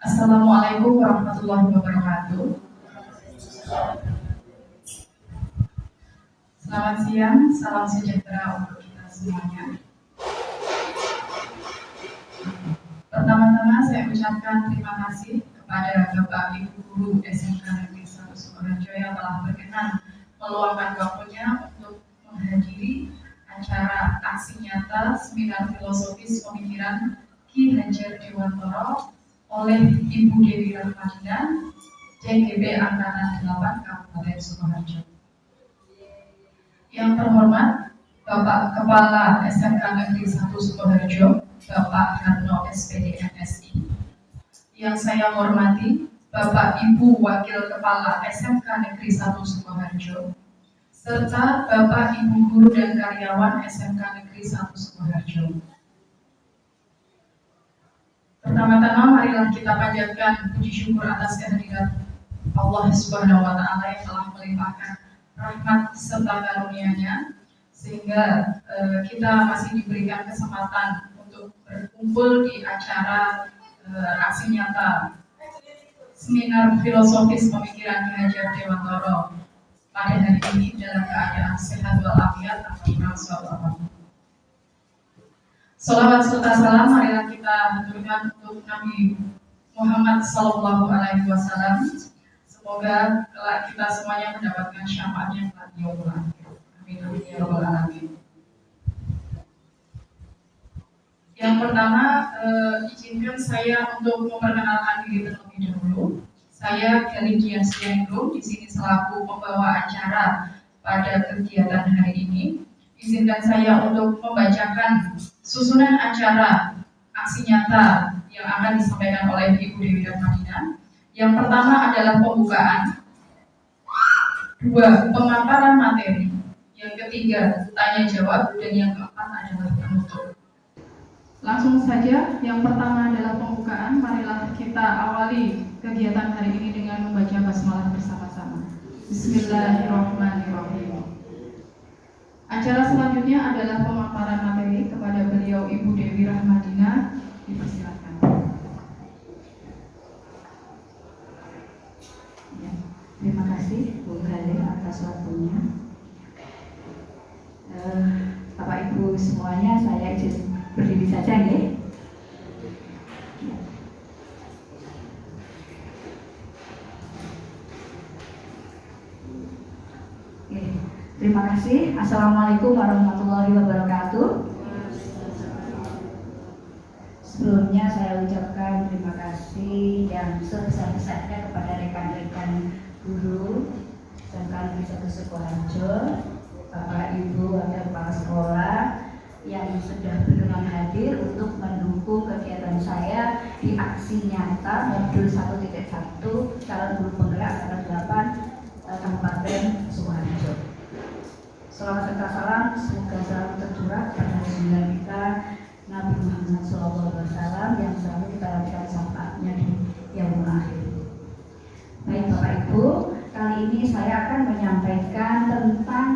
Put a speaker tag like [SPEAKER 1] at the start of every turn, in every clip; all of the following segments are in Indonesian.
[SPEAKER 1] Assalamualaikum warahmatullahi wabarakatuh. Selamat siang, salam sejahtera untuk kita semuanya. Pertama-tama saya ucapkan terima kasih kepada Bapak Ibu Guru SMK Negeri 1 Sukoharjo yang telah berkenan meluangkan waktunya untuk menghadiri acara aksi nyata seminar filosofis pemikiran Ki Hajar Dewantara oleh Ibu Dewi Rahmadina, JGB Angkatan 8 Kabupaten Sukoharjo. Yang terhormat Bapak Kepala SMK Negeri 1 Sukoharjo, Bapak Harno SPD MSI. Yang saya hormati Bapak Ibu Wakil Kepala SMK Negeri 1 Sukoharjo, serta Bapak Ibu Guru dan karyawan SMK Negeri 1 Sukoharjo. Pertama-tama marilah kita panjatkan puji syukur atas kehadirat Allah Subhanahu wa Ta'ala yang telah melimpahkan rahmat serta karunia-Nya sehingga kita masih diberikan kesempatan untuk berkumpul di acara aksi nyata seminar filosofis pemikiran Ki Hajar Dewantara pada hari ini dalam keadaan sehat walafiat amin. Salawat serta salam marilah kita haturkan untuk Nabi Muhammad Sallallahu Alaihi Wasallam. Semoga kelak kita semuanya mendapatkan syafaatnya kelak di yaumul akhir. Amin amin ya rabbal alamin. Yang pertama, izinkan saya untuk memperkenalkan diri terlebih dahulu. Saya Kelly Diasdianingrum, di sini selaku pembawa acara pada kegiatan hari ini. Izinkan saya untuk membacakan susunan acara aksi nyata yang akan disampaikan oleh Ibu Dewi Rahmadina. Yang pertama adalah pembukaan, dua pemaparan materi, yang ketiga tanya jawab, dan yang keempat adalah penutup. Langsung saja, yang pertama adalah pembukaan. Marilah kita awali kegiatan hari ini dengan membaca basmalah bersama-sama. Bismillahirrahmanirrahim. Acara selanjutnya adalah pemaparan materi. Kepada beliau Ibu Dewi Rahmadina, dipersilakan.
[SPEAKER 2] Ya, terima kasih Bu Khalil atas waktunya. Bapak Ibu semuanya, saya izin berdiri saja nih. Terima kasih. Assalamualaikum warahmatullahi wabarakatuh. Sebelumnya saya ucapkan terima kasih yang sebesar-besarnya kepada rekan-rekan guru SMK Negeri 1 Sukoharjo, Bapak Ibu Wakil Kepala Sekolah yang sudah berkenan hadir untuk mendukung kegiatan saya di aksi nyata modul 1.1 calon guru penggerak angkatan 8 Kabupaten Sukoharjo. Selamat serta salam, semoga selalu tercurah pada junjungan kita Nabi Muhammad SAW yang selalu kita harapkan syafaatnya di yaumul akhir. Baik Bapak Ibu, kali ini saya akan menyampaikan tentang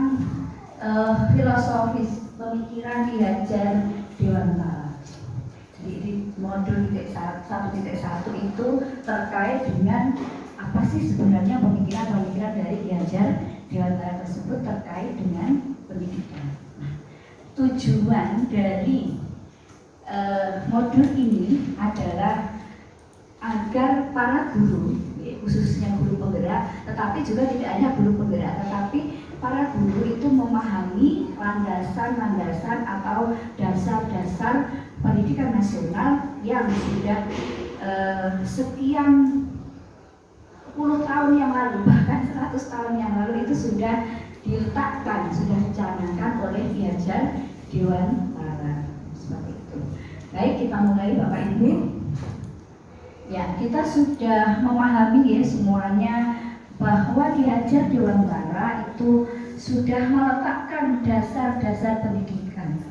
[SPEAKER 2] filosofis pemikiran Ki Hajar Dewantara. Jadi di modul 1.1 itu terkait dengan apa sih sebenarnya pemikiran dari Ki Hajar Dewantara tersebut terkait dengan pendidikan. Nah, tujuan dari modul ini adalah agar para guru, khususnya guru penggerak, tetapi juga tidak hanya guru penggerak, tetapi para guru itu memahami landasan-landasan atau dasar-dasar pendidikan nasional yang sudah sekian puluh tahun yang lalu, bahkan 100 tahun yang lalu itu sudah diletakkan, sudah dicanangkan oleh Ki Hajar Dewantara. Seperti itu. Baik, kita mulai Bapak Ibu. Ya, kita sudah memahami ya semuanya bahwa Ki Hajar Dewantara itu sudah meletakkan dasar-dasar pendidikan.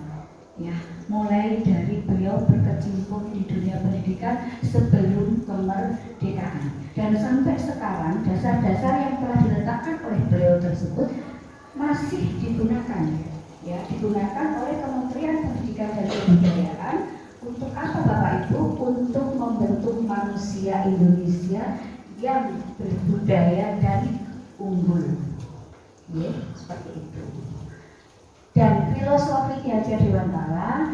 [SPEAKER 2] Ya, mulai dari beliau berkecimpung di dunia pendidikan sebelum kemerdekaan. Dan sampai sekarang dasar-dasar yang telah diletakkan oleh beliau tersebut masih digunakan, ya, digunakan oleh Kementerian Pendidikan dan Kebudayaan Untuk apa Bapak Ibu? Untuk membentuk manusia Indonesia yang berbudaya dan unggul. Ya, seperti itu. Dan filosofi Ki Hajar Dewantara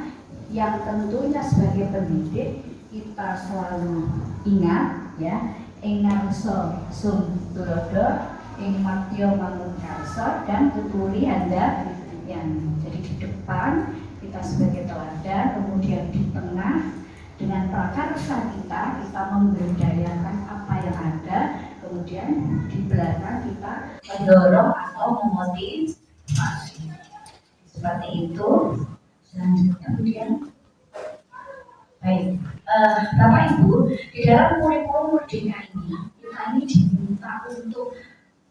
[SPEAKER 2] yang tentunya sebagai pendidik kita selalu ingat ya, ing ngarsa sum tulodo, ing matya mangun karsa, dan tuturi handa yang jadi di depan kita sebagai teladan, kemudian di tengah dengan prakarsa kita memberdayakan apa yang ada, kemudian di belakang kita mendorong atau memotivasi. Seperti itu. Selanjutnya kemudian baik, Bapak Ibu, di dalam kurikulum Merdeka ini diminta untuk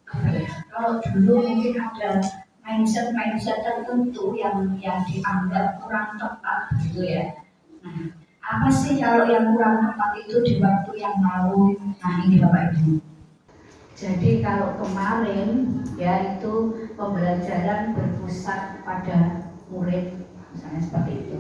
[SPEAKER 2] apa ya? Kalau dulu mungkin ada mindset tertentu yang dianggap kurang tepat gitu ya. Nah, apa sih kalau yang kurang tepat itu di waktu yang lalu? Nah, ini Bapak Ibu. Jadi kalau kemarin ya itu pembelajaran berpusat pada murid, misalnya seperti itu.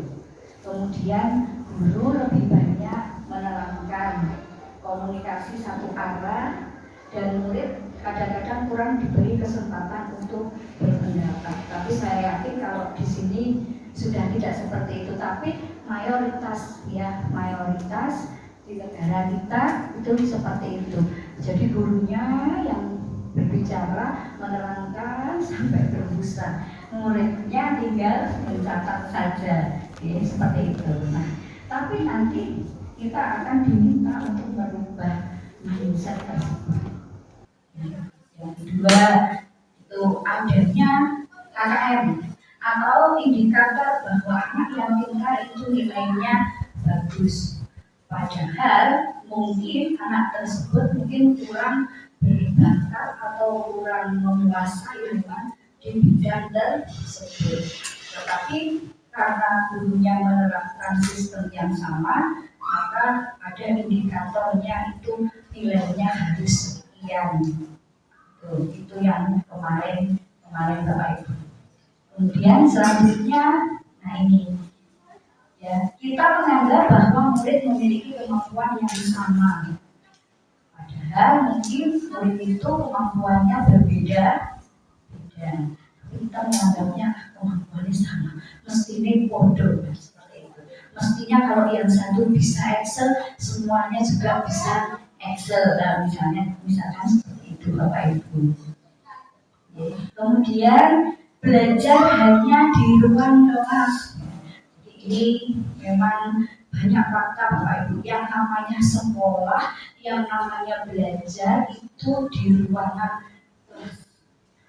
[SPEAKER 2] Kemudian guru lebih banyak menerangkan komunikasi satu arah dan murid kadang-kadang kurang diberi kesempatan untuk berpendapat. Tapi saya yakin kalau di sini sudah tidak seperti itu. Tapi mayoritas di negara kita itu seperti itu. Jadi gurunya yang berbicara, menerangkan sampai berbusa, muridnya tinggal mencatat saja, ya, seperti itu. Nah, tapi nanti kita akan diminta untuk merubah mindset tersebut. Yang kedua itu adanya KKM atau indikator bahwa anak yang pintar itu nilainya bagus. Padahal mungkin anak tersebut kurang berbakat atau kurang menguasai di bidang tersebut. Tetapi karena gurunya menerapkan sistem yang sama, maka ada indikatornya itu nilainya harus sekian. Itu yang kemarin Bapak Ibu. Kemudian selanjutnya, nah ini. Ya, kita menganggap bahwa murid memiliki kemampuan yang sama. Padahal mungkin murid itu kemampuannya berbeda. Kita menganggapnya kemampuannya sama. Mestinya bodoh seperti itu. Mestinya kalau yang satu bisa Excel, semuanya juga bisa Excel. Nah, misalkan seperti itu Bapak Ibu. Kemudian belajar hanya di ruang kelas. Ini memang banyak fakta Bapak Ibu, yang namanya sekolah, yang namanya belajar itu di ruangan kelas.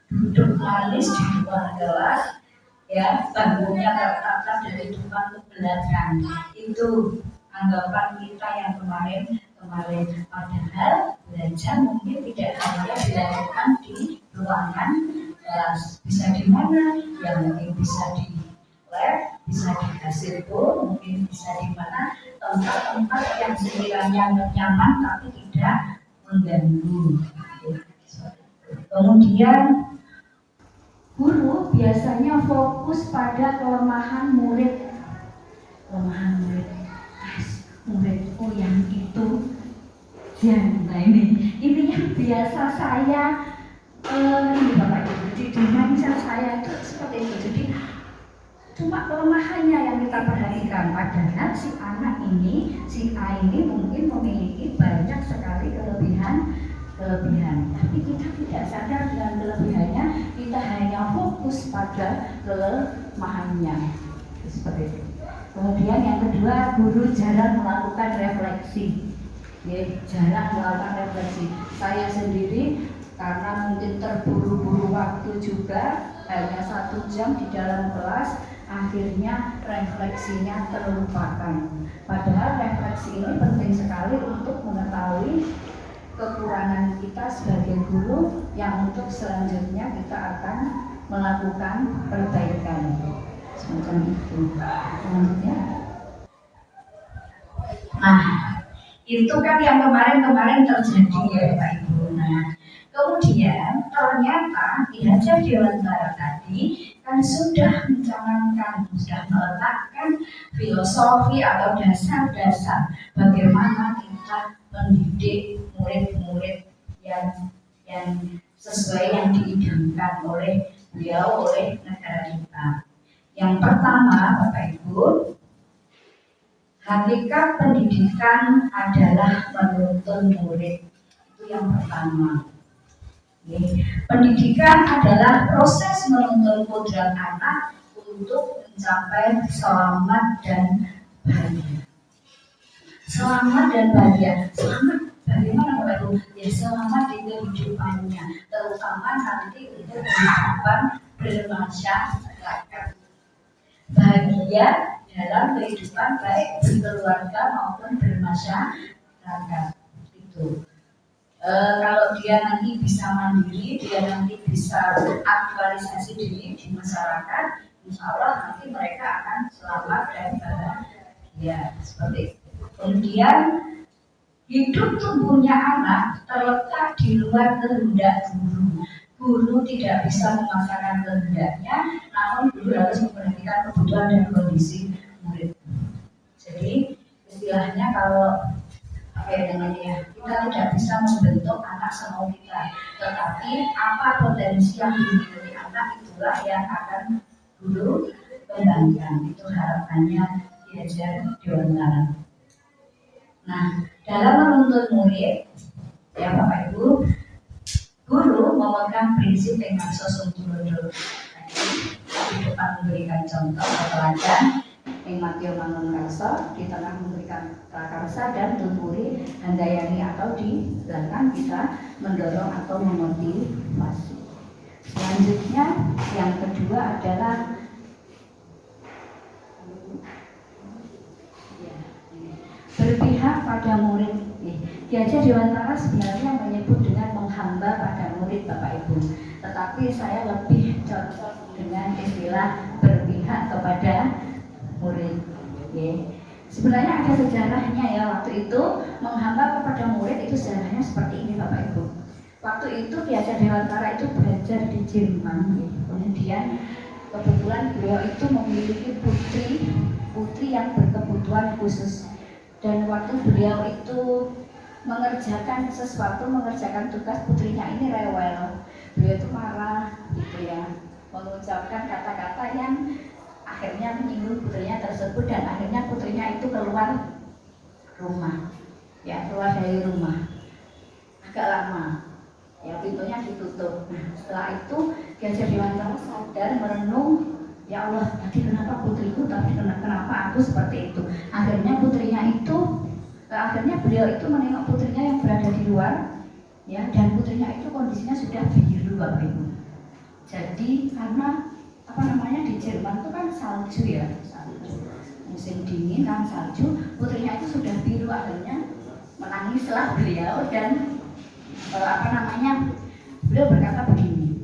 [SPEAKER 2] Duduk manis di ruang kelas, ya, bangunnya tertata dari depan ke belakang. Itu anggapan kita yang kemarin. Padahal belajar mungkin tidak hanya dilakukan di ruangan kelas, bisa di mana? Ya mungkin bisa di lab, bisa di hasilku, mungkin bisa di mana tempat-tempat yang sekiranya nyaman tapi tidak mengganggu. Kemudian guru biasanya fokus pada kelemahan murid. Muridku yang itu, nah ini yang biasa saya ini Bapak Ibu, di mindset saya itu seperti itu. Jadi cuma kelemahannya yang kita perhatikan, padahal si anak ini, si A ini mungkin memiliki banyak sekali kelebihan, tapi kita tidak sadar dengan kelebihannya, kita hanya fokus pada kelemahannya. Seperti itu. Kemudian yang kedua, guru jarang melakukan refleksi. Jarang melakukan refleksi. Saya sendiri karena mungkin terburu-buru waktu juga, hanya 1 jam di dalam kelas, akhirnya refleksinya terlupakan. Padahal refleksi ini penting sekali untuk mengetahui kekurangan kita sebagai guru yang untuk selanjutnya kita akan melakukan perbaikan. Semacam itu. Selanjutnya. Nah, itu kan yang kemarin terjadi ya Pak Ibu. Nah, kemudian ternyata Ki Hajar Dewantara tadi kan sudah mencanangkan, sudah meletakkan filosofi atau dasar-dasar bagaimana kita mendidik murid-murid yang sesuai yang diidamkan oleh beliau, oleh negara kita. Yang pertama, Bapak Ibu, hakikat pendidikan adalah menuntun murid. Itu yang pertama. Pendidikan adalah proses menuntun kodrat anak untuk mencapai selamat dan bahagia. Selamat dan bahagia. Selamat bagaimana Bapak Ibu? Ya selamat di kehidupannya, terutama nanti untuk kehidupan bermasyarakat. Bahagia dalam kehidupan baik berkeluarga maupun bermasyarakat. Itu. Kalau dia nanti bisa mandiri, dia nanti bisa aktualisasi diri di masyarakat, insya Allah nanti mereka akan selamat dan bahagia seperti itu. Kemudian hidup tumbuhnya anak terletak di luar kehendak guru. Guru tidak bisa memaksakan kehendaknya, namun guru harus memperhatikan kebutuhan dan kondisi murid. Jadi istilahnya kalau kita tidak bisa membentuk anak semau kita, tetapi apa potensi yang dimiliki anak itulah yang akan guru kembangkan. Itu harapannya diajar Dewantara. Nah, dalam menuntun murid, ya Bapak Ibu, guru memegang prinsip dengan sosumtulodo. Di depan memberikan contoh atau teladan. Ing Matio Mangun Rasa, di tengah memberikan prakarsa dan tuturi handayani, atau di belakang kita mendorong atau memotivasi. Selanjutnya yang kedua adalah berpihak pada murid. Ki Hajar Dewantara sebenarnya menyebut dengan menghamba pada murid Bapak Ibu, tetapi saya lebih cocok dengan istilah berpihak kepada murid. Sebenarnya ada sejarahnya ya, waktu itu menghamba kepada murid itu sejarahnya seperti ini Bapak Ibu. Waktu itu Ki Hajar Dewantara itu belajar di Jerman, kemudian kebetulan beliau itu memiliki putri yang berkebutuhan khusus, dan waktu beliau itu mengerjakan sesuatu, mengerjakan tugas, putrinya ini rewel, beliau itu marah gitu ya, mengucapkan kata-kata yang akhirnya menyinggung putrinya tersebut, dan akhirnya putrinya itu keluar rumah, ya keluar dari rumah agak lama, ya pintunya ditutup. Nah, setelah itu Ki Hajar Dewantara sadar, merenung, ya Allah, tadi kenapa putriku, tapi kenapa aku seperti itu. Akhirnya beliau itu menengok putrinya yang berada di luar, ya, dan putrinya itu kondisinya sudah biru Bapak Ibu. Jadi karena di Jerman itu kan salju ya, musim dingin kan salju, putrinya itu sudah biru. Akhirnya menangislah beliau, dan beliau berkata begini,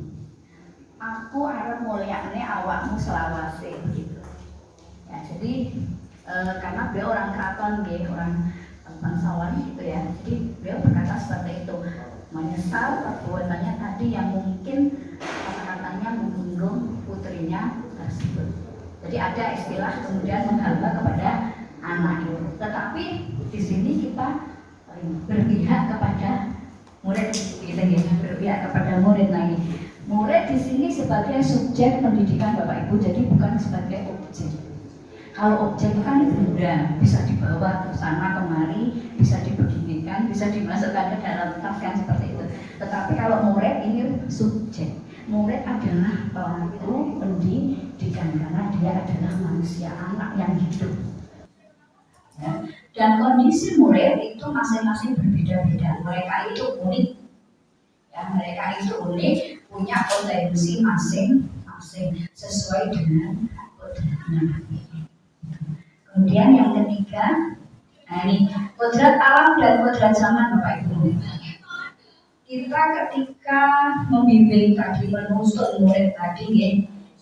[SPEAKER 2] aku arep mulyakne awakmu selawase, begitu ya. Jadi karena beliau orang keraton, orang bangsawan gitu ya, jadi beliau berkata seperti itu, menyesal perbuatannya tadi yang mungkin kata-katanya menyinggung putrinya tersebut. Jadi ada istilah kemudian menghamba kepada anak itu. Tetapi di sini kita berpihak kepada murid, gitu ya, berpihak kepada murid lagi. Murid di sini sebagai subjek pendidikan Bapak Ibu, jadi bukan sebagai objek. Kalau objek kan benda, bisa dibawa ke sana kemari, bisa dibeginikan, bisa dimasukkan ke dalam tas kan seperti itu. Tetapi kalau murid ini subjek. Murid adalah pelaku pendidikan karena dia adalah manusia, anak yang hidup. Ya. Dan kondisi murid itu masing-masing berbeda-beda. Mereka itu unik. Ya, mereka itu unik, punya potensi masing-masing sesuai dengan kodratnya. Kemudian yang ketiga, ini kodrat alam dan kodrat zaman Bapak Ibu. Kita ketika membimbing tadi, menuntut murid tadi ya,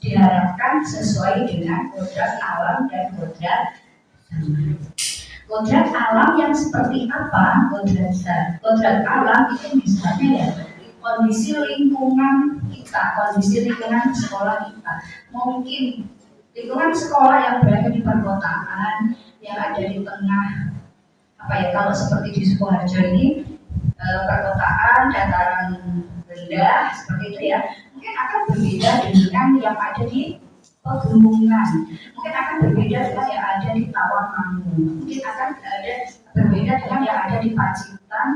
[SPEAKER 2] diharapkan sesuai dengan kodrat alam dan kodrat zaman. Kodrat alam yang seperti apa? Kodrat alam itu misalnya ya, kondisi lingkungan kita, kondisi lingkungan sekolah kita. Mungkin lingkungan sekolah yang berada di perkotaan, yang ada di tengah kalau seperti di Sukoharjo ini perkotaan, dataran rendah seperti itu ya, mungkin akan berbeda dengan yang ada di pegunungan, mungkin akan berbeda dengan yang ada di Tawangmangu, mungkin akan berbeda dengan yang ada di Pacitan,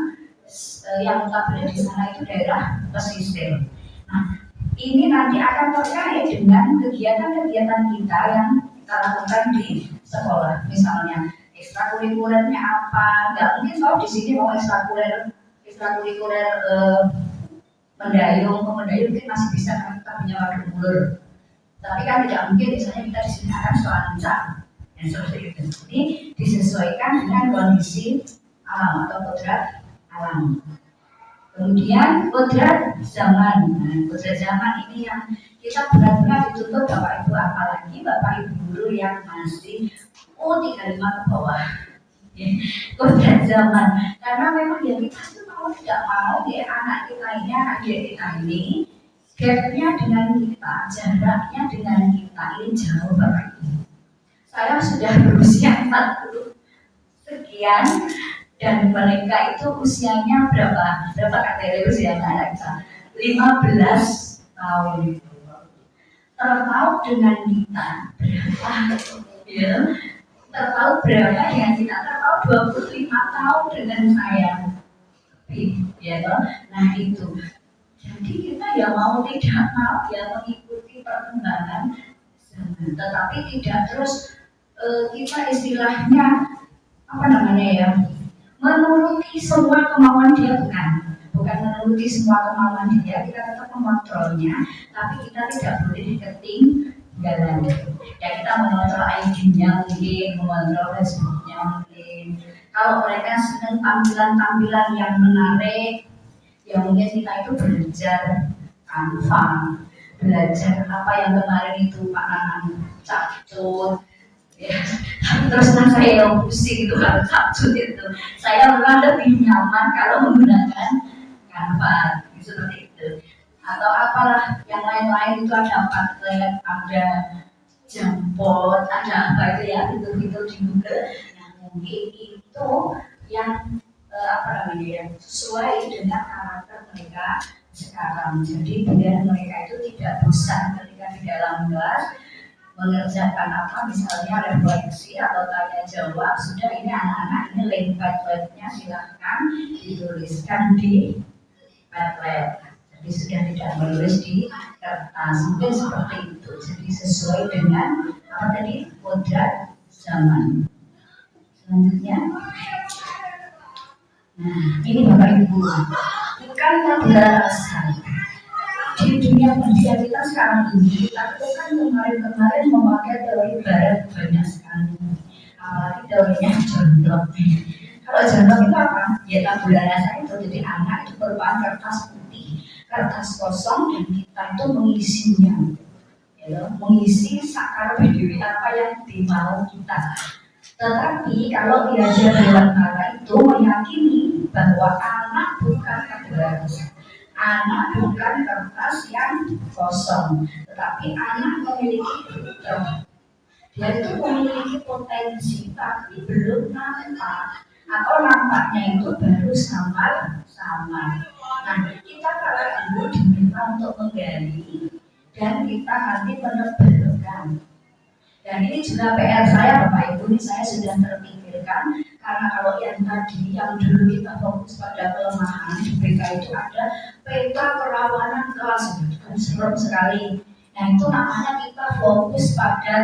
[SPEAKER 2] yang notabene di sana itu daerah pesisir. Nah, ini nanti akan terkait dengan kegiatan-kegiatan kita yang kita lakukan di sekolah. Misalnya ekstrakurikulernya apa? Nggak mungkin kalau di sini mau ekstrakurikuler mendayung mungkin masih bisa karena kita punya waduk ulur. Tapi kan tidak mungkin misalnya kita di sini akan selancar dan seperti itu. Jadi disesuaikan dengan kondisi alam atau kodrat alam. Kemudian kodrat zaman. Nah, kodrat zaman ini yang kita benar-benar dituntut Bapak Ibu, apalagi Bapak Ibu guru yang masih U35 ke bawah. Kodrat zaman. Karena memang ya kita itu mau tidak mau ya anak kita ini, anak kita ini gapnya dengan kita, jaraknya dengan kita ini jauh Bapak Ibu. Saya sudah berusia 40 sekian dan mereka itu usianya berapa kategori usia anak kita? 15 tahun. Terpaut dengan kita berapa? Ya, terpaut berapa dengan kita? Terpaut 25 tahun dengan saya. Ya, nah itu. Jadi kita ya mau tidak mau ya mengikuti perkembangan zaman, tetapi tidak terus kita istilahnya menuruti semua kemauan dia, bukan menuruti semua kemauan dia, kita tetap mengontrolnya, tapi kita tidak boleh ketinggalan. Ya kita mengontrol ID-nya mungkin, mengontrol Facebook-nya mungkin. Kalau mereka senang tampilan-tampilan yang menarik, ya mungkin kita itu belajar Canva, belajar apa yang kemarin itu Pak Nanang capcut. Ya, terus saya pusing itu kalau capcut itu. Saya memang lebih nyaman kalau menggunakan Canva, seperti itu. Atau apalah yang lain-lain itu ada Padlet, ada Jamboard, ada apa itu ya, itu di Google. Nah mungkin itu yang sesuai dengan karakter mereka sekarang. Jadi biar mereka itu tidak bosan ketika di dalam kelas mengerjakan apa, misalnya refleksi atau tanya jawab. Sudah ini anak-anak ini link Padletnya silahkan dituliskan di Padlet. Jadi sudah tidak menulis di kertas, mungkin seperti itu. Jadi sesuai dengan kodrat zaman. Selanjutnya, nah ini Bapak Ibu, bukan berasal di dunia pendidikan kita sekarang ini. Kita itu kan kemarin memakai teori barat banyak sekali, apalagi teorinya John Locke. Kalau John Locke itu apa? Ya tabula rasa itu, jadi anak itu merupakan kertas putih, kertas kosong, dan kita itu mengisinya, mengisi sakar dewi apa yang dimau kita. Tetapi kalau Diajar Dewantara itu meyakini bahwa anak bukan kertas, anak bukan kertas yang kosong, tetapi anak memiliki fitrah. Dia itu memiliki potensi, tapi belum nampak, atau nampaknya itu baru samar-samar. Nah, kita para ibu diminta untuk menggali dan kita nanti menebalkan. Dan ini juga PR saya Bapak Ibu, ini saya sudah terpikirkan, karena kalau yang tadi yang dulu kita fokus pada kelemahan di BK itu ada peta kerawanan kelas, kan serem sekali. Nah itu namanya kita fokus pada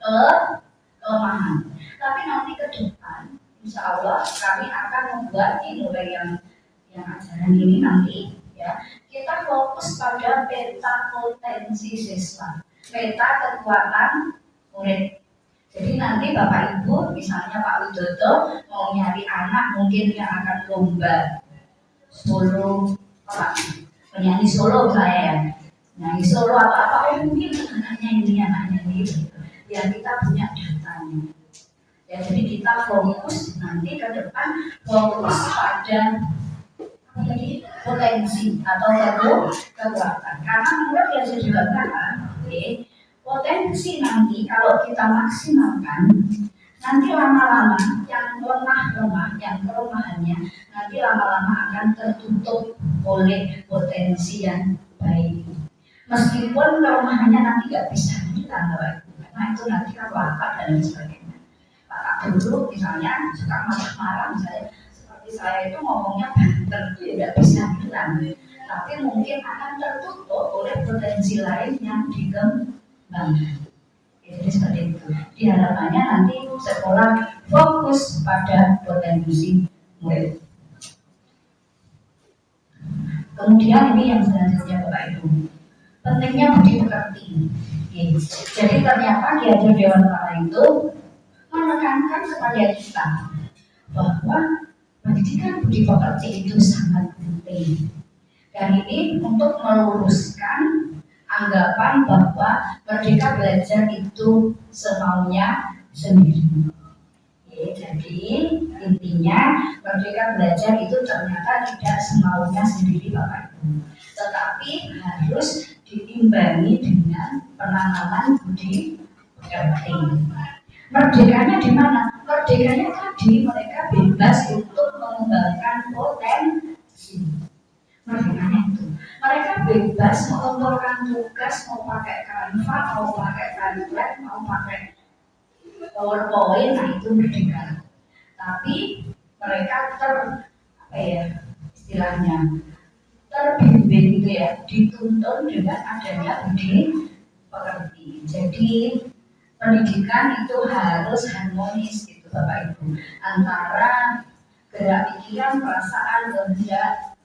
[SPEAKER 2] kelemahan. Tapi nanti ke depan, insya Allah kami akan membuat mulai yang ajaran ini nanti ya, kita fokus pada peta potensi siswa, peta kekuatan murid. Jadi nanti Bapak Ibu, misalnya Pak Widodo mau nyari anak mungkin yang akan lomba solo, penyanyi solo saya ya, nyanyi solo apa mungkin anaknya ini gitu. Ya kita punya datanya. Ya jadi kita fokus nanti ke depan fokus pada apa tadi? potensi atau kekuatan. Karena menurut Belajar Dewantara, potensi nanti kalau kita maksimalkan, nanti lama-lama yang lemah-lemah, yang kelemahannya nanti lama-lama akan tertutup oleh potensi yang baik. Meskipun kelemahannya nanti nggak bisa hilang, karena itu nanti kan watak dan lain sebagainya. Pak dulu misalnya suka marah-marah, misalnya seperti saya itu ngomongnya banter itu tidak bisa hilang, tapi mungkin akan tertutup oleh potensi lain yang dikembangkan. Jadi seperti itu. Harapannya nanti sekolah fokus pada potensi murid. Kemudian ini yang selanjutnya Bapak Ibu, pentingnya budi pekerti. Jadi ternyata Belajar Dewantara itu menekankan kepada kita bahwa pendidikan budi pekerti itu sangat penting. Dan ini untuk meluruskan anggapan bahwa merdeka belajar itu semaunya sendiri. Jadi intinya merdeka belajar itu ternyata tidak semaunya sendiri Bapak Ibu, tetapi harus diimbangi dengan penanaman budi pekerti. Merdekanya di mana? Merdekanya tadi mereka bebas untuk mengembangkan potensi. Merdekanya itu mereka bebas mengumpulkan tugas, mau pakai Canva, mau pakai Padlet, mau pakai PowerPoint, nah itu merdeka. Tapi mereka istilahnya terbimbing gitu ya, dituntun dengan adanya budi pekerti. Jadi pendidikan itu harus harmonis gitu Bapak Ibu, antara gerak pikiran, perasaan, kehendak,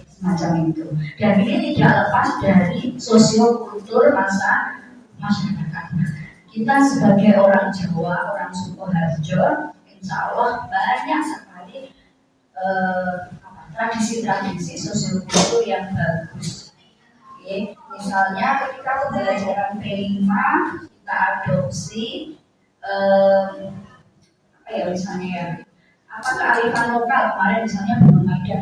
[SPEAKER 2] semacam itu. Dan ini tidak lepas dari sosiokultur masyarakat. Kita sebagai orang Jawa, orang Sukoharjo, insya Allah banyak sekali tradisi-tradisi sosiokultur yang bagus. Misalnya ketika pembelajaran P5 kita adopsi misalnya ya, kearifan lokal. Kemarin misalnya belum ada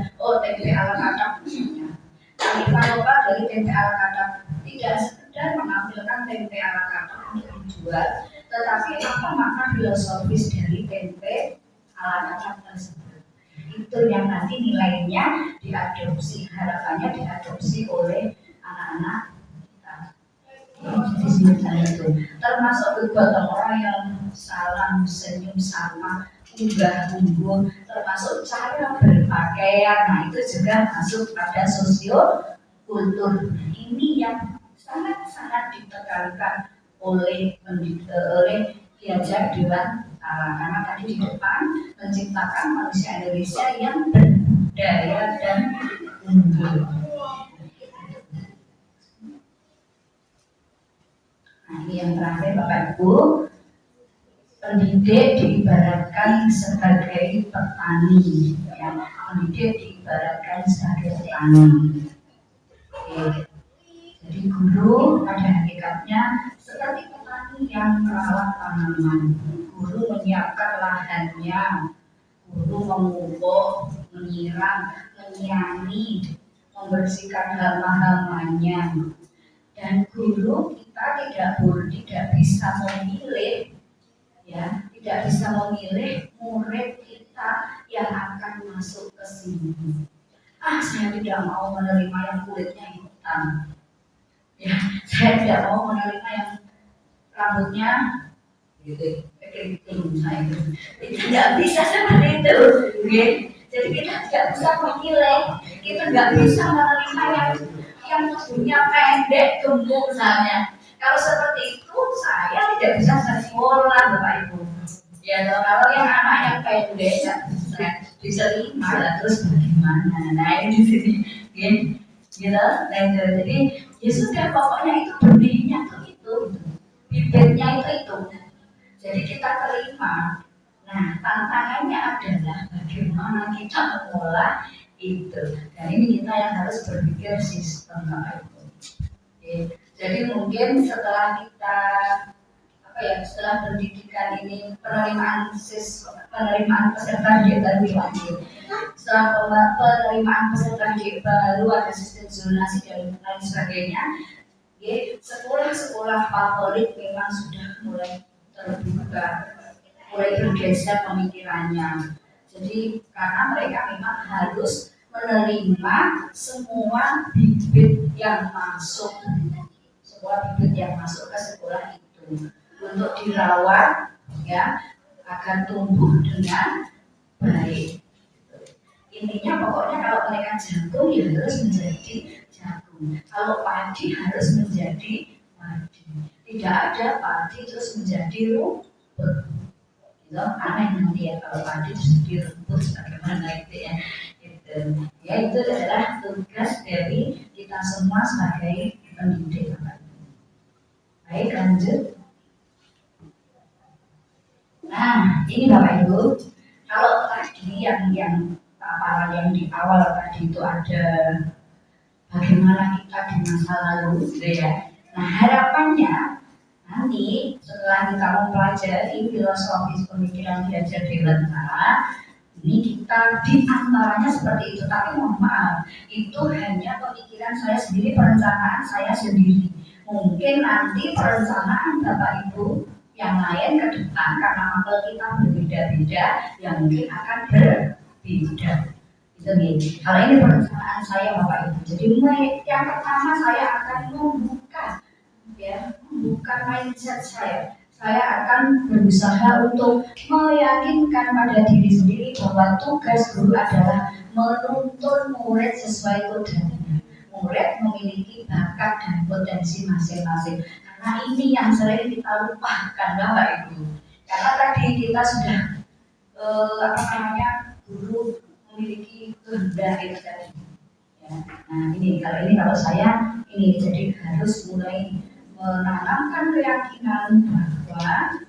[SPEAKER 2] tempe ala katak misalnya. Kearifan lokal dari tempe ala katak tidak sekedar menampilkan tempe ala katak untuk dijual, tetapi apa makna filosofis dari tempe ala katak tersebut. Itu yang nanti nilainya diadopsi, harapannya diadopsi oleh anak-anak kita. Jadi semacam itu. Termasuk gotong royong, salam, senyum, sama, unggah-ungguh, termasuk cara berpakaian. Nah itu juga masuk pada sosiokultur. Ini yang sangat-sangat ditekankan oleh Belajar Dewantara, karena tadi di depan menciptakan manusia Indonesia yang berdaya dan unggul. Nah ini yang terakhir Bapak Ibu, pendidik diibaratkan sebagai petani, ya. Pendidik diibaratkan sebagai petani. Jadi guru pada hakikatnya seperti petani yang merawat tanaman. Guru menyiapkan lahannya, guru memupuk, menyiram, menyiami, membersihkan hama-hamanya. Dan guru kita tidak bisa memilih, ya, tidak bisa memilih murid kita yang akan masuk ke sini. Saya tidak mau menerima yang kulitnya hitam. Ya, saya tidak mau menerima yang rambutnya keriting. Saya tidak bisa seperti itu. Jadi kita tidak bisa memilih. Kita tidak bisa menerima yang tubuhnya pendek, gemuk misalnya. Kalau seperti itu saya tidak bisa sekolah Bapak Ibu. Ya kalau yang anak yang pendek tidak bisa terima, terus bagaimana? Nah ini di sini, gitu. Jadi ya sudah, pokoknya itu benihnya itu, bibitnya itu. Jadi kita terima. Nah tantangannya adalah bagaimana kita mengolah itu. Dan ini kita yang harus berpikir sistem Bapak Ibu. Jadi mungkin setelah kita setelah pendidikan ini penerimaan peserta didik baru dilanjut. Setelah penerimaan peserta didik baru ada sistem zonasi dan lain sebagainya. Sekolah-sekolah favorit memang sudah mulai terbuka, mulai bergeser pemikirannya. Jadi karena mereka memang harus menerima semua bibit yang masuk ke sekolah itu untuk dirawat ya agar tumbuh dengan baik. Intinya pokoknya kalau mereka jagung ya harus menjadi jagung, kalau padi harus menjadi padi, tidak ada padi terus menjadi rumput. Itu aneh nanti ya kalau padi terus jadi rumput bagaimana itu ya. Itu adalah tugas dari kita semua sebagai pendidik. Baik, lanjut. Nah, ini Bapak Ibu, kalau tadi yang paparan yang di awal tadi itu ada bagaimana kita di masa lalu, gitu ya. Nah, harapannya nanti setelah kita mempelajari filosofis pemikiran belajar Dewantara, ini kita di antaranya seperti itu. Tapi mohon maaf, itu hanya pemikiran saya sendiri, perencanaan saya sendiri. Mungkin nanti perencanaan Bapak Ibu yang lain ke depan karena mapel kita berbeda-beda, yang mungkin akan berbeda. Itu nih. Kalau ini perencanaan saya Bapak Ibu. Jadi yang pertama saya akan membuka mindset saya. Saya akan berusaha untuk meyakinkan pada diri sendiri bahwa tugas guru adalah menuntun murid sesuai kodenya. Murid memiliki bakat dan potensi masing-masing. Karena ini yang sering kita lupakan Bapak Ibu. Karena tadi kita sudah guru memiliki kehendak itu tadi. Ya. Nah kalau saya jadi harus mulai menanamkan keyakinan bahwa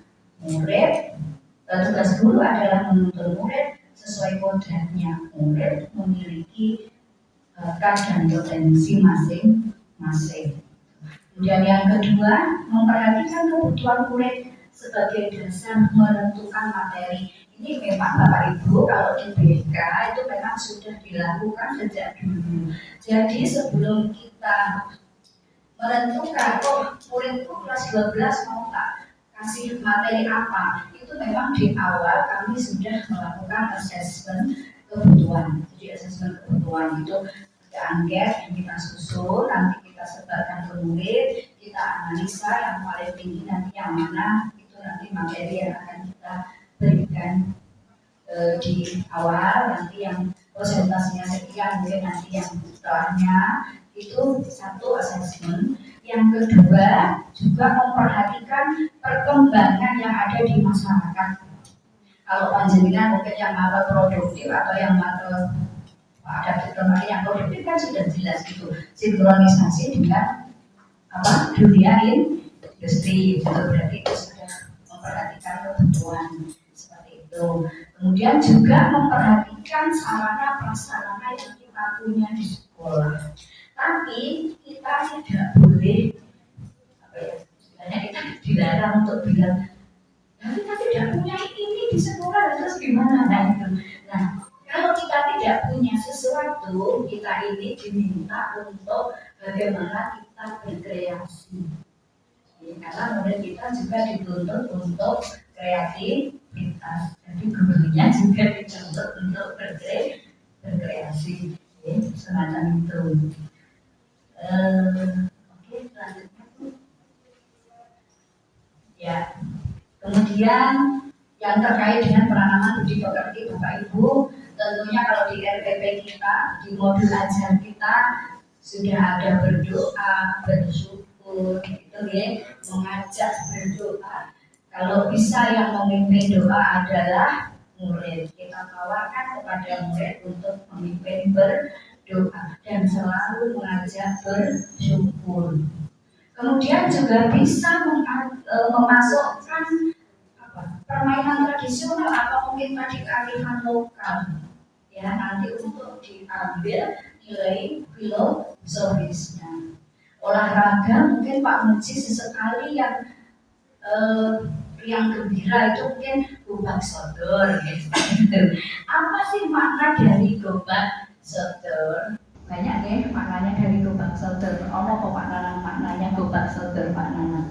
[SPEAKER 2] tugas guru adalah menuntun murid sesuai kodenya. Murid memiliki bakat dan potensi masing-masing. Kemudian yang kedua, memperhatikan kebutuhan murid sebagai dasar menentukan materi. Ini memang Bapak Ibu kalau di BK itu memang sudah dilakukan sejak dulu. Jadi sebelum kita menentukan muridku kelas 12 mau tak kasih materi apa, itu memang di awal kami sudah melakukan asesmen kebutuhan. Jadi asesmen kebutuhan itu angket yang kita susun, nanti kita sebarkan ke murid, kita analisa yang paling tinggi nanti yang mana, itu nanti materi yang akan kita berikan di awal, nanti yang presentasinya sekian, mungkin nanti yang setelahnya. Itu satu asesmen. Yang kedua juga memperhatikan perkembangan yang ada di masyarakat. Kalau panjenengan mungkin yang mata produktif atau yang mata adaptif yang produktif kan sudah jelas itu sinkronisasi dengan dunia industri, itu berarti itu sudah memperhatikan kebutuhan seperti itu. Kemudian juga memperhatikan sarana prasarana yang kita punya di sekolah. Tapi kita tidak boleh sebenarnya kita dilarang untuk bilang kita tidak punya ini di sekolah, terus gimana? Nah, kalau kita tidak punya sesuatu, kita ini diminta untuk bagaimana kita berkreasi. Karena murid kita juga dituntut untuk kreativitas. Jadi gurunya juga dituntut untuk berkreasi. Semacam itu. Oke, selanjutnya. Ya. Kemudian yang terkait dengan penanaman budi pekerti Bapak Ibu, tentunya kalau di RPP kita, di modul ajar kita sudah ada berdoa, bersyukur, gitu ya, mengajak berdoa. Kalau bisa yang memimpin doa adalah murid, kita tawarkan kepada murid untuk memimpin berdoa dan selalu mengajak bersyukur. Kemudian juga bisa memasukkan permainan tradisional atau mungkin tadi kearifan lokal, ya nanti untuk diambil nilai filosofisnya. Olahraga mungkin Pak Muji sesekali yang yang gembira itu mungkin gobak sodor gitu. Apa sih makna dari gobak sodor? Banyak ya maknanya dari gobak sodor. Apa kok maknanya gobak sodor Pak Nana?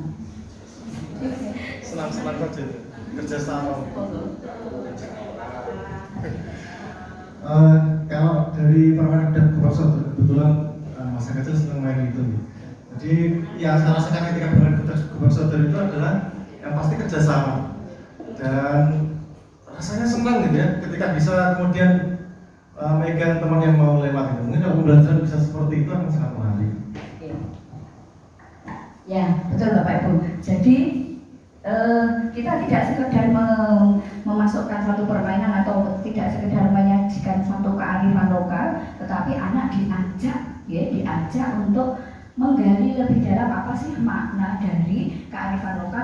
[SPEAKER 3] Senang-senang saja kerjasama. Kalau dari permainan dan gobak sodor kebetulan masa kecil senang main itu. Jadi ya salah sekarang ketika bermain gobak sodor itu adalah yang pasti kerjasama dan rasanya senang gitu ya ketika bisa kemudian megang teman yang mau lewat gitu. Mungkin kalau pembelajaran bisa seperti itu akan sangat menarik.
[SPEAKER 2] Ya betul Bapak Ibu. Jadi kita tidak sekedar memasukkan satu permainan atau tidak sekedar menyajikan satu kearifan lokal, tetapi anak diajak untuk menggali lebih dalam apa sih makna dari kearifan lokal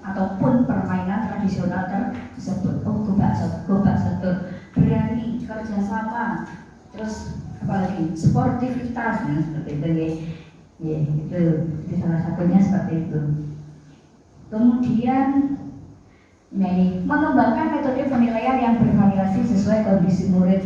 [SPEAKER 2] ataupun permainan tradisional tersebut. Gobak sodor, berani, kerjasama, terus apalagi sportivitas, seperti itu ya. Itu salah satunya seperti itu. Kemudian mengembangkan metode penilaian yang bervariasi sesuai kondisi murid.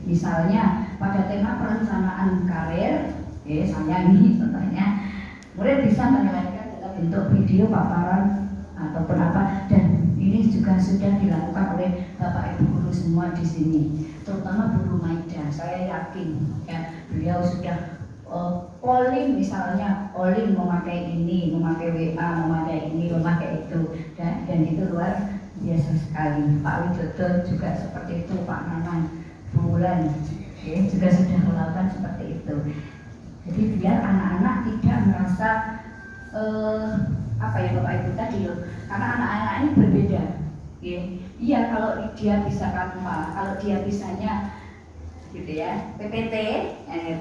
[SPEAKER 2] Misalnya pada tema perencanaan karir, saya ini contohnya, murid bisa menilaikan dalam bentuk video, paparan ataupun apa, dan ini juga sudah dilakukan oleh Bapak Ibu guru semua di sini, terutama Bu Maida. Saya yakin ya beliau sudah polling, misalnya polling memakai ini, memakai WA, memakai ini, memakai itu, dan itu luar biasa sekali. Pak Widodo juga seperti itu, Pak Nanan, Bulan juga sudah melakukan seperti itu. Jadi biar anak-anak tidak merasa apa ya Bapak Ibu tadi loh, karena anak-anak ini berbeda. Iya, kalau dia bisa Canva, kalau dia bisanya gitu ya, PPT,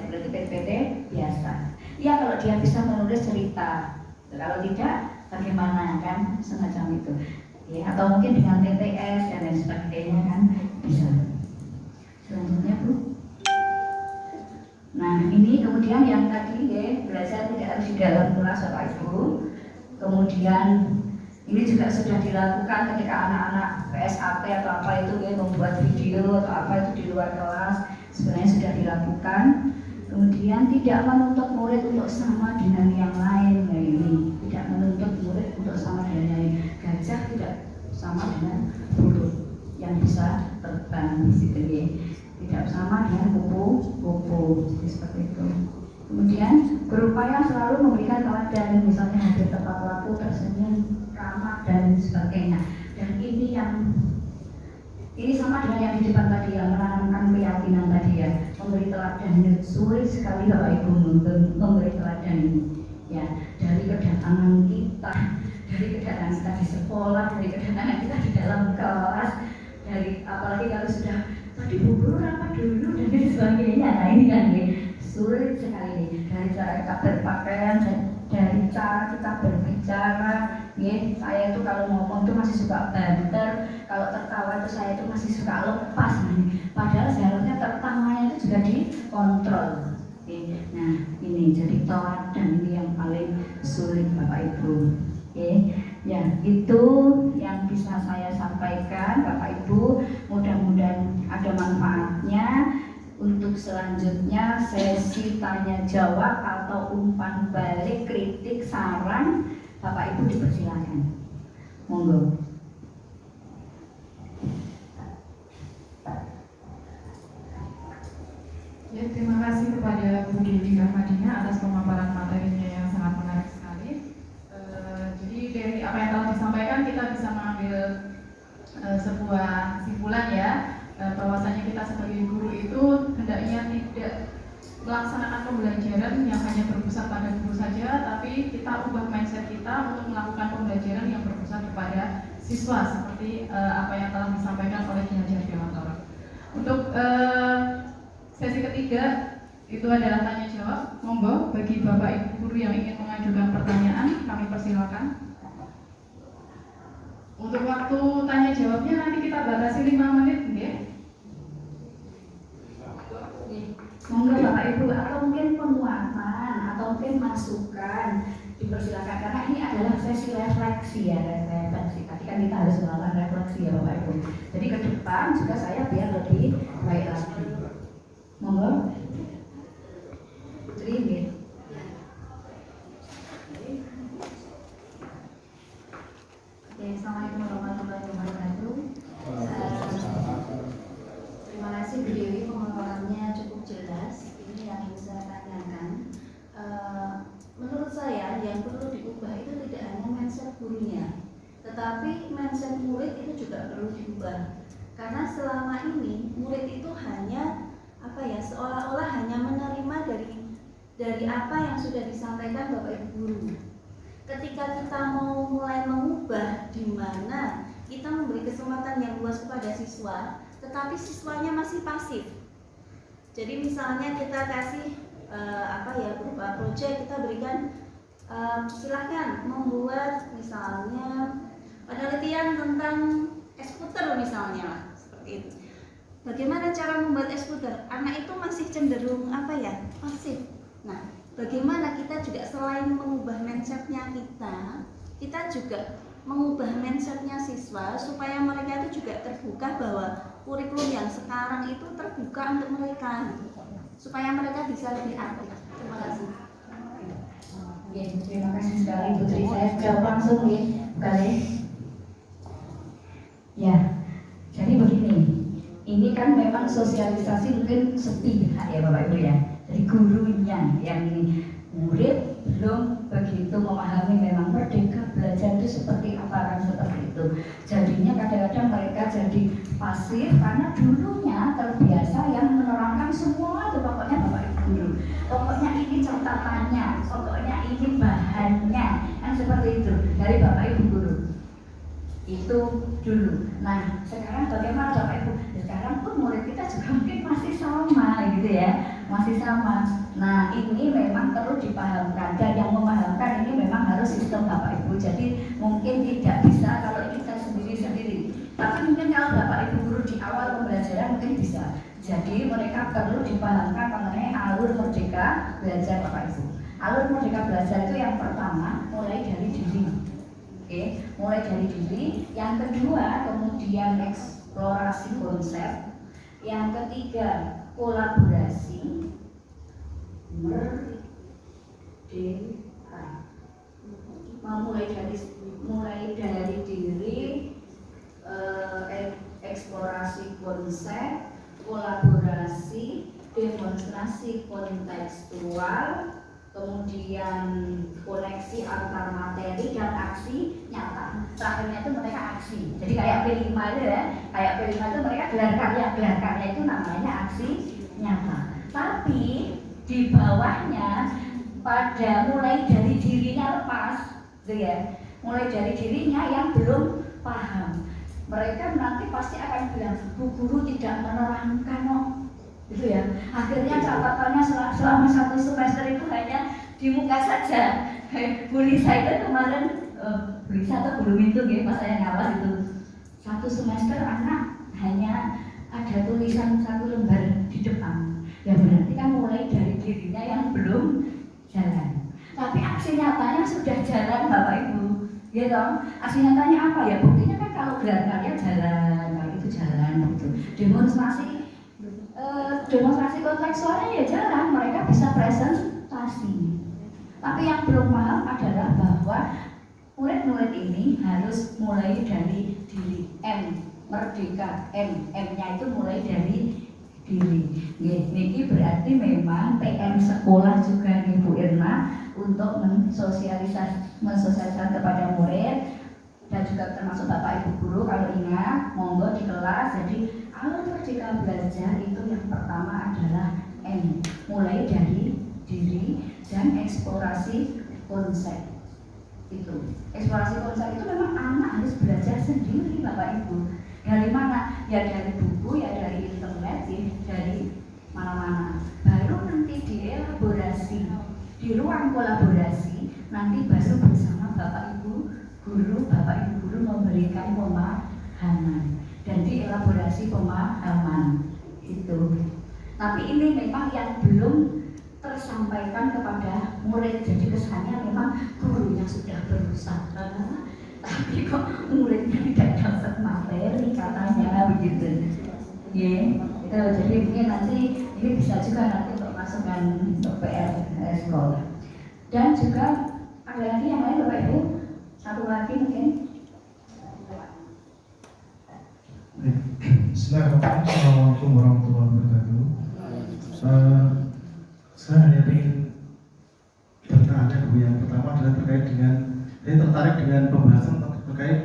[SPEAKER 2] berarti PPT biasa. Iya, kalau dia bisa menulis cerita, kalau tidak bagaimana kan, semacam itu. Atau mungkin dengan TTS dan lain sebagainya kan bisa. Selanjutnya Bu. Nah ini kemudian yang tadi belajar tidak harus di dalam kelas Bapak Ibu. Kemudian ini juga sudah dilakukan ketika anak-anak PSAT atau apa itu membuat video atau apa itu di luar kelas, sebenarnya sudah dilakukan. Kemudian tidak menuntut murid untuk sama dengan yang lain, ini tidak menuntut murid untuk sama dengan yang lain. Gajah tidak sama dengan burung yang bisa terbang, tidak sama dengan kupu-kupu, seperti itu. Kemudian berupaya selalu memberikan teladan, misalnya hadir tepat waktu, tersenyum, ramah dan sebagainya. Dan ini sama dengan yang di depan tadi, yang menanamkan keyakinan tadi ya, memberi teladan. Sulit sekali Bapak Ibu memberi teladan ini. Ya, dari kedatangan kita di sekolah, dari kedatangan kita di dalam kelas, dari apalagi kalau sudah tadi bubur apa dulu dan sebagainya. Nah ini kan sulit sekali nih, dari cara kita berpakaian, dari cara kita berbicara. Saya itu kalau ngomong itu masih suka banter, kalau tertawa itu saya itu masih suka lepas. Padahal seharusnya tertawanya itu juga dikontrol. Nah ini jadi teladan ini yang paling sulit Bapak Ibu. Ya itu yang bisa saya sampaikan Bapak Ibu, mudah-mudahan ada manfaatnya. Untuk selanjutnya sesi tanya jawab atau umpan balik, kritik, saran, Bapak Ibu dipersilakan. Monggo.
[SPEAKER 1] Ya, terima kasih kepada Bu Dewi Rahmadina atas pemaparan materinya yang sangat menarik sekali. Jadi dari apa yang telah disampaikan kita bisa mengambil sebuah kesimpulan ya, bahwasanya kita sebagai guru itu hendaknya tidak melaksanakan pembelajaran yang hanya berpusat pada guru saja, tapi kita ubah mindset kita untuk melakukan pembelajaran yang berpusat kepada siswa seperti apa yang telah disampaikan oleh Kiai Dewantara. Untuk sesi ketiga itu adalah tanya jawab. Monggo bagi Bapak Ibu guru yang ingin mengajukan pertanyaan kami persilakan. Untuk waktu tanya jawabnya nanti kita batasi 5 menit ya.
[SPEAKER 2] Monggo Bapak Ibu, atau mungkin penguatan atau mungkin masukan dipersilakan karena ini adalah sesi refleksi ya, refleksi. Tadi kan kita harus melakukan refleksi ya Bapak Ibu. Jadi ke depan juga saya biar lebih baik lagi. Monggo. Putri nggih. Oke, assalamualaikum warahmatullahi wabarakatuh. Terima kasih Bu Dewi, pemaparannya cukup jelas. Ini yang ingin saya tanyakan. Menurut saya yang perlu diubah itu tidak hanya mindset gurunya, tetapi mindset murid itu juga perlu diubah. Karena selama ini murid itu hanya seolah-olah hanya menerima dari apa yang sudah disampaikan Bapak Ibu guru. Ketika kita mau mulai mengubah, di mana kita memberi kesempatan yang luas kepada siswa, tetapi siswanya masih pasif. Jadi misalnya kita kasih berupa proyek, kita berikan silahkan membuat misalnya penelitian tentang eksputer misalnya seperti itu. Bagaimana cara membuat eksputer? Anak itu masih cenderung pasif. Nah, bagaimana kita juga selain mengubah mindsetnya kita juga mengubah mindsetnya siswa supaya mereka itu juga terbuka bahwa kurikulum yang sekarang itu terbuka untuk mereka, supaya mereka bisa lebih aktif. Terima kasih. Ya, terima kasih sekali Putri. Saya jawab langsung ya, boleh. Ya, jadi begini. Ini kan memang sosialisasi mungkin sepihak ya Bapak Ibu ya. Jadi gurunya yang ini, murid belum begitu memahami memang merdeka belajar itu seperti apa, kan seperti itu. Jadinya kadang-kadang mereka jadi pasif karena dulunya terbiasa yang menerangkan semua itu pokoknya Bapak Ibu guru. Pokoknya ini catatannya, pokoknya ini bahannya, kan seperti itu dari Bapak Ibu guru. Itu dulu. Nah, sekarang bagaimana Bapak Ibu? Sekarang pun murid kita juga mungkin masih sama gitu ya, masih sama. Nah, ini memang perlu dipahamkan, dan yang memahamkan ini memang harus sistem Bapak Ibu. Jadi mungkin tidak bisa kalau kita sendiri-sendiri, tapi mungkin kalau Bapak Ibu guru di awal pembelajaran mungkin bisa. Jadi mereka perlu dipahamkan mengenai alur merdeka belajar Bapak Ibu. Alur merdeka belajar itu yang pertama mulai dari diri. Oke, mulai dari diri. Yang kedua kemudian eksplorasi konsep. Yang ketiga kolaborasi. Merdeka. Mulai dari diri, eksplorasi konsep, kolaborasi, demonstrasi kontekstual, kemudian koneksi antar materi dan aksi nyata. Terakhirnya itu mereka aksi. Jadi kayak P5 itu ya, kayak P5 itu mereka gelar karya itu namanya aksi nyata. Tapi di bawahnya pada mulai dari dirinya lepas, gitu ya. Mulai dari dirinya yang belum paham. Mereka nanti pasti akan bilang, Bu guru tidak menerangkan kok. Gitu ya. Akhirnya catatannya selama 1 semester itu hanya di muka saja. Bu Lisa itu kemarin, Bu Lisa atau belum itu ya, pas saya ngawas itu 1 semester anak hanya ada tulisan 1 lembar di depan. Ya berarti kan mulai dari dirinya yang belum jalan. Tapi aksi nyatanya sudah jalan Bapak Ibu. Ya dong. Aksi nyatanya apa ya? Buktinya kan kalau gelar karya jalan, kalau itu jalan gitu. Demonstrasi kontekstualnya ya jalan, mereka bisa presentasi. Tapi yang belum paham adalah bahwa murid-murid ini harus mulai dari diri. Merdeka, M-nya itu mulai dari diri. Ini berarti memang PR sekolah juga nih Bu Irma untuk mensosialisasikan kepada murid dan juga termasuk Bapak Ibu guru kalau ingat monggo di kelas. Jadi alur merdeka belajar itu yang pertama adalah M, mulai dari diri dan eksplorasi konsep. Itu eksplorasi konsep itu memang anak harus belajar sendiri Bapak Ibu. Dari mana? Ya dari buku, ya dari internet, ya dari mana-mana. Baru nanti dielaborasi di ruang kolaborasi, nanti baru bersama Bapak Ibu guru memberikan pemahaman dan dielaborasi pemahaman itu. Tapi ini memang yang belum tersampaikan kepada murid, jadi kesannya memang gurunya sudah berusaha, tapi kok muridnya tidak dapat materi katanya begitu. Ya, itu jadi mungkin nanti ini bisa juga nanti untuk masukan untuk PR sekolah. Dan juga ada lagi yang lain Bapak Ibu, satu lagi mungkin.
[SPEAKER 3] Bismillahirrahmanirrahim. Assalamualaikum warahmatullahi wabarakatuh. Saya hanya ingin bertanya Bu, yang pertama adalah terkait dengan saya tertarik dengan pembahasan terkait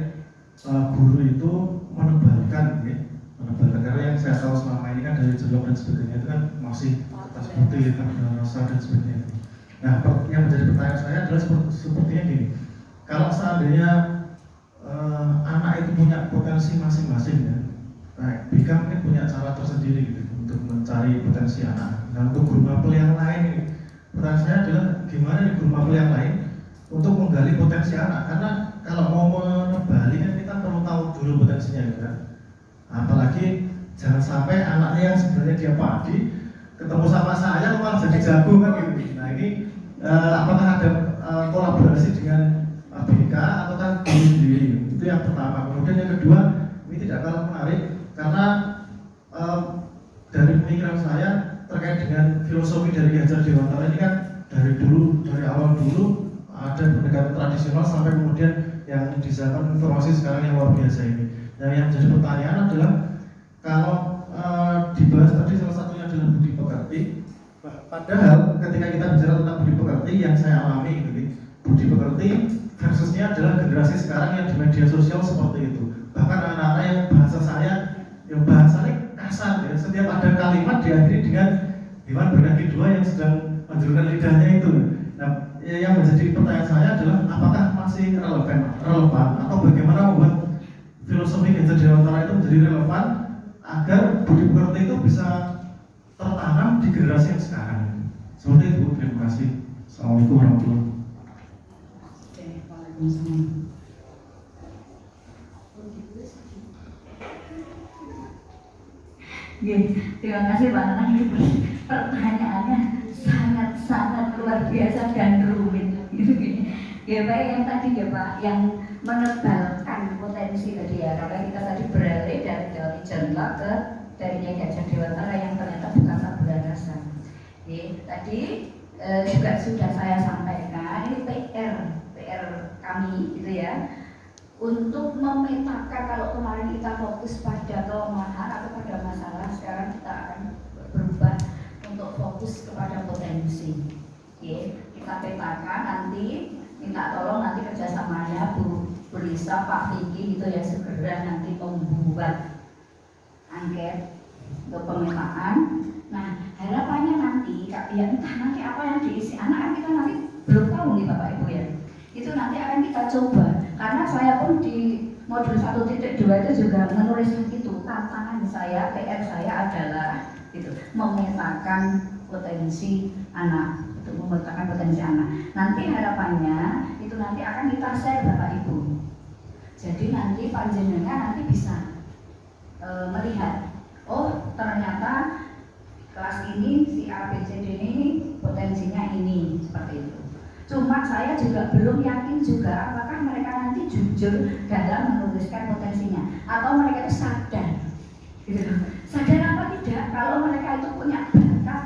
[SPEAKER 3] guru itu menebalkan, ya, menebalkan, karena yang saya tahu selama ini kan dari jawab dan sebagainya itu kan masih atas bukti, rasa dan sebagainya. Nah, yang menjadi pertanyaan saya adalah sepertinya gini, kalau seandainya anak itu punya potensi masing-masing, ya, nah, BK mungkin punya cara tersendiri gitu, untuk mencari potensi anak. Nah, untuk guru mapel yang lain ini, pertanyaan saya adalah gimana nih guru mapel yang lain untuk menggali potensi anak, karena kalau mau menebali kan kita perlu tahu dulu potensinya, gitu kan. Apalagi jangan sampai anaknya yang sebenarnya dia padi ketemu sama saya malah jadi jago kan gitu. Nah ini apakah ada kolaborasi dengan BK atau kan guru sendiri? Itu yang pertama. Kemudian yang kedua, ini tidak kalah menarik karena dari pemikiran saya terkait dengan filosofi dari Ki Hajar Dewantara ini kan dari awal dulu ada pendekatan tradisional sampai kemudian yang di zaman informasi sekarang yang luar biasa ini. Nah, yang jadi pertanyaan adalah kalau dibahas tadi salah satunya adalah budi pekerti. Padahal ketika kita bicara tentang budi pekerti yang saya alami gitu, budi pekerti versusnya adalah generasi sekarang yang di media sosial seperti itu. Bahkan anak-anak yang bahasa saya yang bahasanya kasar, ya. Setiap ada kalimat diakhiri dengan hewan berkaki dua yang sedang menjulurkan lidahnya itu. Nah, yang menjadi pertanyaan saya adalah apakah masih relevan atau bagaimana membuat filosofi Ki Hajar Dewantara itu menjadi relevan agar budi pekerti itu bisa tertanam di generasi yang sekarang. Seperti itu. Terima kasih. Assalamualaikum warahmatullahi wabarakatuh.
[SPEAKER 2] Terima kasih Pak Nanang, ini pertanyaannya sangat luar biasa dan rumit. Ya Pak, yang tadi ya Pak, yang menebalkan potensi tadi ya, karena kita tadi beralih dari Jonlok ke dari Ki Hajar Dewantara yang ternyata bukan tabula rasa. Tadi juga sudah saya sampaikan, ini PR kami gitu ya, untuk memetakan. Kalau kemarin kita fokus pada kelemahan atau pada masalah, sekarang kita akan berubah untuk fokus kepada potensi. Kita petakan, nanti minta tolong nanti kerjasamanya Bu Lisa, Pak Vicky gitu ya, segera nanti membuat angket untuk pemetaan. Nah, harapannya nanti ya entah nanti apa yang diisi anak kan kita nanti belum tahu nih Bapak Ibu ya. Itu nanti akan kita coba, karena saya pun di modul 1.2 itu juga menuliskan itu. Tantangan saya, PR saya adalah gitu, memetakan potensi anak, untuk memetakan potensi anak. Nanti harapannya itu nanti akan kita share Bapak Ibu. Jadi nanti panjenengan nanti bisa melihat, oh ternyata kelas ini si ABCD ini potensinya ini, seperti itu. Cuma saya juga belum yakin juga apakah mereka nanti jujur dalam menuliskan potensinya atau mereka itu sadar, gitu. Sadar apa tidak kalau mereka itu punya bakat,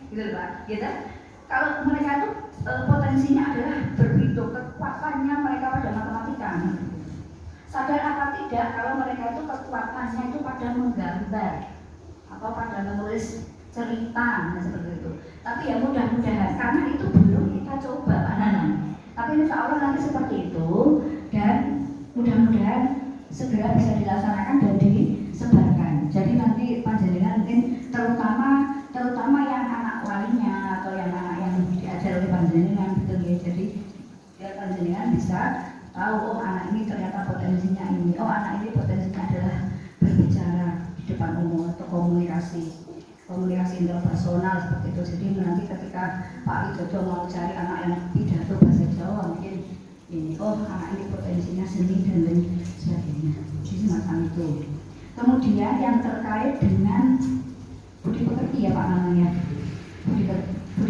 [SPEAKER 2] gitu Pak. Gitu. Kalau mereka itu potensinya adalah berhitung, kekuatannya mereka pada matematika. Sadar apa tidak kalau mereka itu kekuatannya itu pada menggambar atau pada menulis cerita, seperti itu. Tapi ya mudah-mudahan, karena itu belum kita coba Pak Nanang. Tapi insya Allah nanti seperti itu, dan mudah-mudahan segera bisa dilaksanakan dan disebarkan. Jadi nanti panjenengan mungkin terutama yang anak walinya atau yang anak yang diajar oleh panjenengan gitu ya. Jadi biar panjenengan bisa tahu, oh anak ini ternyata potensinya ini, oh anak ini potensinya adalah berbicara di depan umum atau komunikasi interpersonal seperti itu. Jadi nanti ketika Pak Widodo mau cari anak yang pidato bahasa Jawa mungkin ini, oh anak ini potensinya seni dan lain sebagainya. Jadi semacam itu. Kemudian yang terkait dengan budi pekerti ya Pak namanya, budi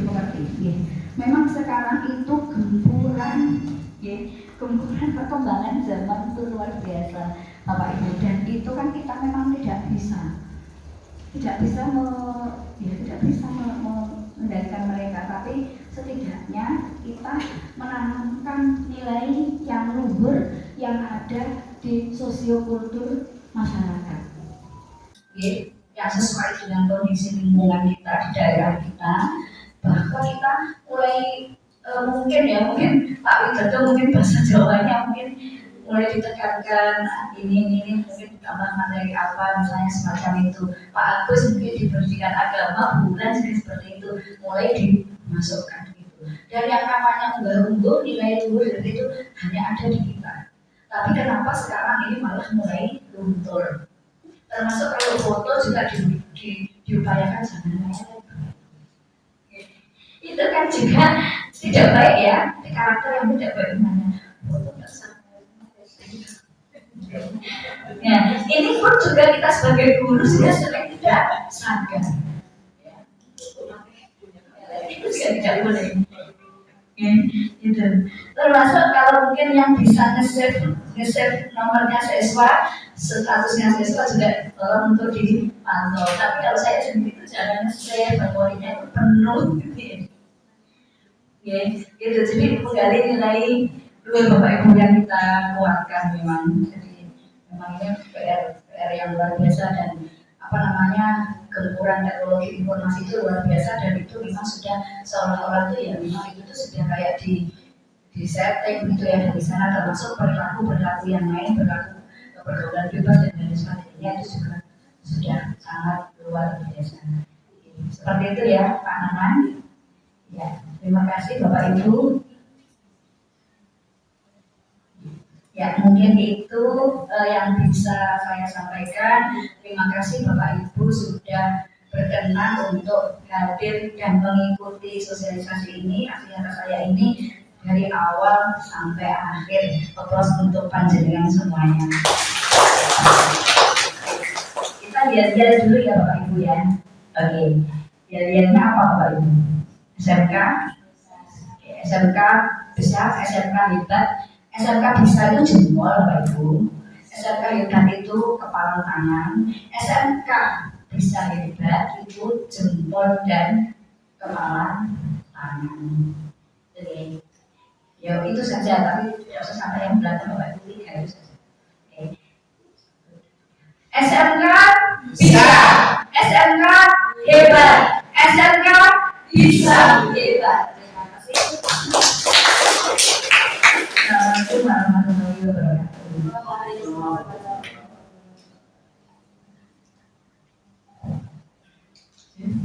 [SPEAKER 2] pekerti. Ya. memang sekarang itu gempuran, ya, gempuran perkembangan zaman itu luar biasa, Bapak Ibu. Dan itu kan kita memang tidak bisa mengendalikan mereka, tapi setidaknya kita menanamkan nilai yang luhur yang ada di sosiokultur masyarakat, yang sesuai dengan kondisi lingkungan kita di daerah kita. Bahkan kita mulai mungkin Pak Widodo mungkin bahasa Jawanya mungkin mulai ditekankan ini mungkin ditambah materi apa misalnya semacam itu. Pak Agus mungkin di pendidikan agama bulan seperti itu mulai dimasukkan gitu. Dan yang namanya unggul nilai luhur itu hanya ada di kita. Tapi kenapa sekarang ini malah mulai luntur? Termasuk kalau foto juga diupayakan jangan merek. Itu kan juga tidak baik ya, karakter yang tidak baik mana. Foto ya, ini pun juga kita sebagai guru sudah sering tidak sadar. Itu juga tidak boleh. Gitu. Termasuk kalau mungkin yang bisa nge-save nomornya siswa, statusnya siswa juga tolong untuk dipantau. Tapi kalau saya sendiri itu jangan nge-save, memorinya itu penuh gitu ya. Gitu. Jadi menggali nilai luar Bapak Ibu yang kita kuatkan memang. Jadi memang ini PR yang luar biasa dan gempuran teknologi informasi itu luar biasa, dan itu memang sudah seolah-olah itu ya memang itu sudah kayak di setting gitu ya dari sana, termasuk perilaku yang lain, perilaku pergaulan bebas dan lain sebagainya itu juga sudah sangat luar biasa. Seperti itu ya Pak Nanan. Ya, terima kasih Bapak Ibu. Ya, mungkin itu yang bisa saya sampaikan. Terima kasih Bapak Ibu sudah berkenan untuk hadir dan mengikuti sosialisasi ini, aksi nyata saya ini dari awal sampai akhir. Aplaus untuk panjenengan semuanya. Kita lihat-lihat dulu ya Bapak Ibu ya. Oke, lihat-lihatnya apa Bapak Ibu? SMK bisa, SMK hebat. SMK bisa itu jempol Bapak Ibu, SMK hebat itu kepala tangan, SMK bisa hebat itu jempol dan kepala tangan. Jadi, ya itu saja, tapi tidak usah sampai yang belakang Bapak Ibu, itu saja. SMK bisa, SMK hebat, SMK bisa hebat. Terima kasih. Assalamualaikum warahmatullahi wabarakatuh.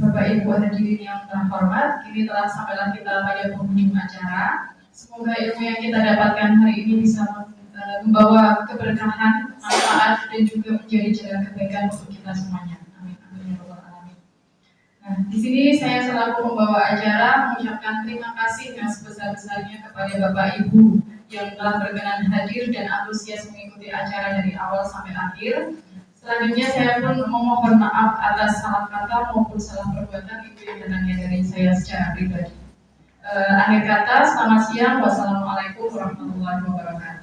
[SPEAKER 1] Bapak Ibu hadirin yang terhormat, kini telah sampailah kita pada penghujung acara. Semoga ilmu yang kita dapatkan hari ini bisa membawa keberkahan, manfaat, dan juga menjadi jalan kebaikan untuk kita semuanya. Amin. Amin ya rabbal alamin. Nah, di sini saya selaku pembawa acara mengucapkan terima kasih yang sebesar-besarnya kepada Bapak Ibu yang telah berkenan hadir dan antusias mengikuti acara dari awal sampai akhir. Selanjutnya saya pun memohon maaf atas salah kata maupun salah perbuatan itu yang datangnya dari saya secara pribadi. Akhir kata, selamat siang. Wassalamualaikum warahmatullahi wabarakatuh.